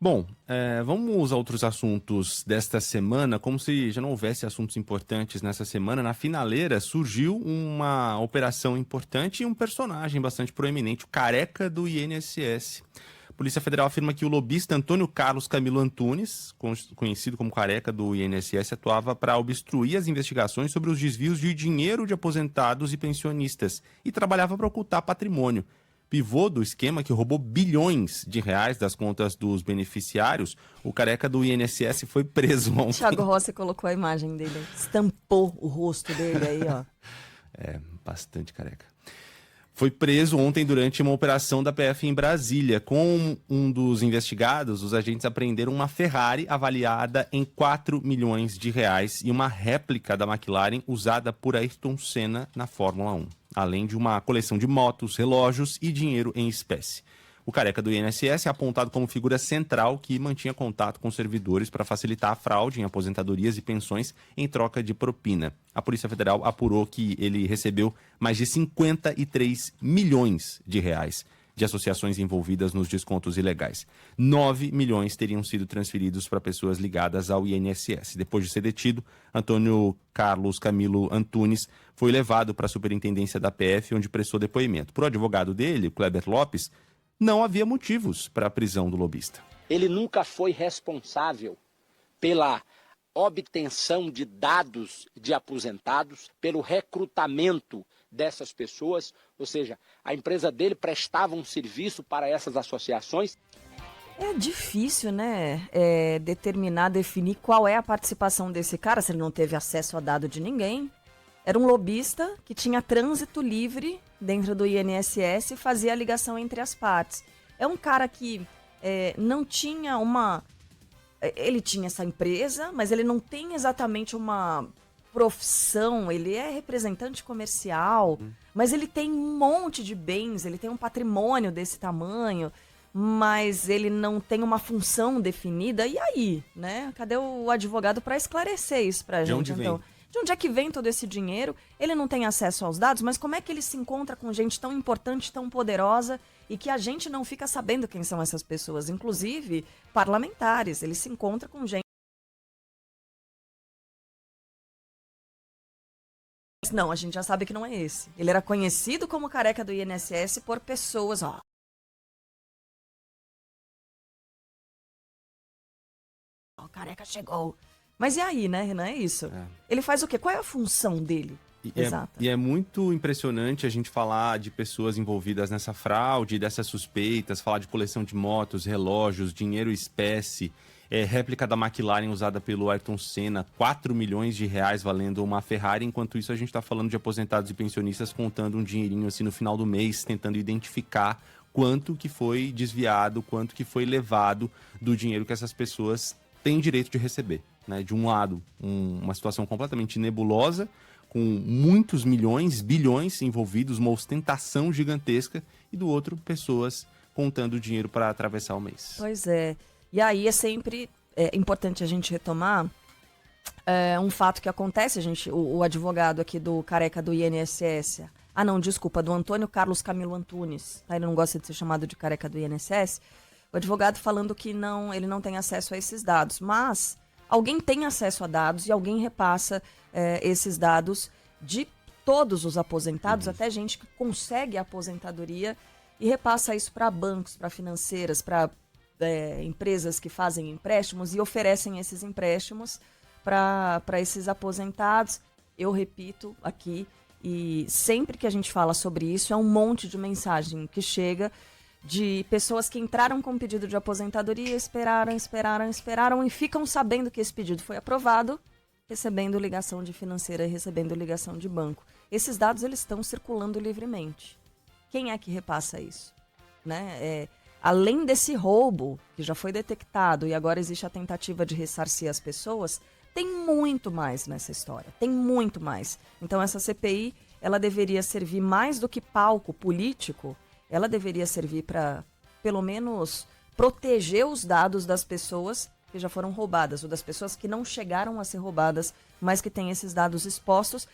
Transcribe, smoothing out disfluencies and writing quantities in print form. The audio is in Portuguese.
Bom, vamos a outros assuntos desta semana, como se já não houvesse assuntos importantes nessa semana. Na finaleira surgiu uma operação importante e um personagem bastante proeminente, o careca do INSS. A Polícia Federal afirma que o lobista Antônio Carlos Camilo Antunes, conhecido como careca do INSS, atuava para obstruir as investigações sobre os desvios de dinheiro de aposentados e pensionistas e trabalhava para ocultar patrimônio. Pivô do esquema que roubou bilhões de reais das contas dos beneficiários, o careca do INSS foi preso ontem. Thiago Rossi colocou a imagem dele, estampou o rosto dele aí, ó. Bastante careca. Foi preso ontem durante uma operação da PF em Brasília. Com um dos investigados, os agentes apreenderam uma Ferrari avaliada em 4 milhões de reais e uma réplica da McLaren usada por Ayrton Senna na Fórmula 1, além de uma coleção de motos, relógios e dinheiro em espécie. O careca do INSS é apontado como figura central que mantinha contato com servidores para facilitar a fraude em aposentadorias e pensões em troca de propina. A Polícia Federal apurou que ele recebeu mais de 53 milhões de reais de associações envolvidas nos descontos ilegais. 9 milhões teriam sido transferidos para pessoas ligadas ao INSS. Depois de ser detido, Antônio Carlos Camilo Antunes foi levado para a superintendência da PF, onde prestou depoimento. Para o advogado dele, o Kleber Lopes, não havia motivos para a prisão do lobista. Ele nunca foi responsável pela obtenção de dados de aposentados, pelo recrutamento dessas pessoas, ou seja, a empresa dele prestava um serviço para essas associações. É difícil, né, definir qual é a participação desse cara, se ele não teve acesso a dado de ninguém. Era um lobista que tinha trânsito livre dentro do INSS e fazia a ligação entre as partes. É um cara que não tinha uma... Ele tinha essa empresa, mas ele não tem exatamente uma profissão. Ele é representante comercial, mas ele tem um monte de bens, ele tem um patrimônio desse tamanho, mas ele não tem uma função definida. E aí, né? Cadê o advogado para esclarecer isso pra gente? De onde vem? De onde é que vem todo esse dinheiro? Ele não tem acesso aos dados, mas como é que ele se encontra com gente tão importante, tão poderosa e que a gente não fica sabendo quem são essas pessoas? Inclusive, parlamentares. Ele se encontra com gente... Não, a gente já sabe que não é esse. Ele era conhecido como careca do INSS por pessoas, ó. O careca chegou. Mas e aí, né, Renan? É isso. Ele faz o quê? Qual é a função dele? Exato. E é muito impressionante a gente falar de pessoas envolvidas nessa fraude, dessas suspeitas, falar de coleção de motos, relógios, dinheiro espécie, réplica da McLaren usada pelo Ayrton Senna, 4 milhões de reais valendo uma Ferrari. Enquanto isso, a gente está falando de aposentados e pensionistas contando um dinheirinho assim no final do mês, tentando identificar quanto que foi desviado, quanto que foi levado do dinheiro que essas pessoas têm direito de receber. Né? De um lado, uma situação completamente nebulosa, com muitos milhões, bilhões envolvidos, uma ostentação gigantesca, e do outro, pessoas contando dinheiro para atravessar o mês. Pois é. E aí é sempre importante a gente retomar um fato que acontece, o advogado aqui do careca do INSS, do Antônio Carlos Camilo Antunes, tá? Ele não gosta de ser chamado de careca do INSS, o advogado falando que ele não tem acesso a esses dados, mas alguém tem acesso a dados e alguém repassa esses dados de todos os aposentados, até gente que consegue a aposentadoria, e repassa isso para bancos, para financeiras, para empresas que fazem empréstimos e oferecem esses empréstimos para esses aposentados. Eu repito aqui, e sempre que a gente fala sobre isso, é um monte de mensagem que chega de pessoas que entraram com pedido de aposentadoria, esperaram e ficam sabendo que esse pedido foi aprovado, recebendo ligação de financeira e recebendo ligação de banco. Esses dados, eles estão circulando livremente. Quem é que repassa isso? Né? Além desse roubo, que já foi detectado e agora existe a tentativa de ressarcir as pessoas, tem muito mais nessa história, tem muito mais. Então essa CPI, ela deveria servir mais do que palco político, ela deveria servir para, pelo menos, proteger os dados das pessoas que já foram roubadas, ou das pessoas que não chegaram a ser roubadas, mas que têm esses dados expostos,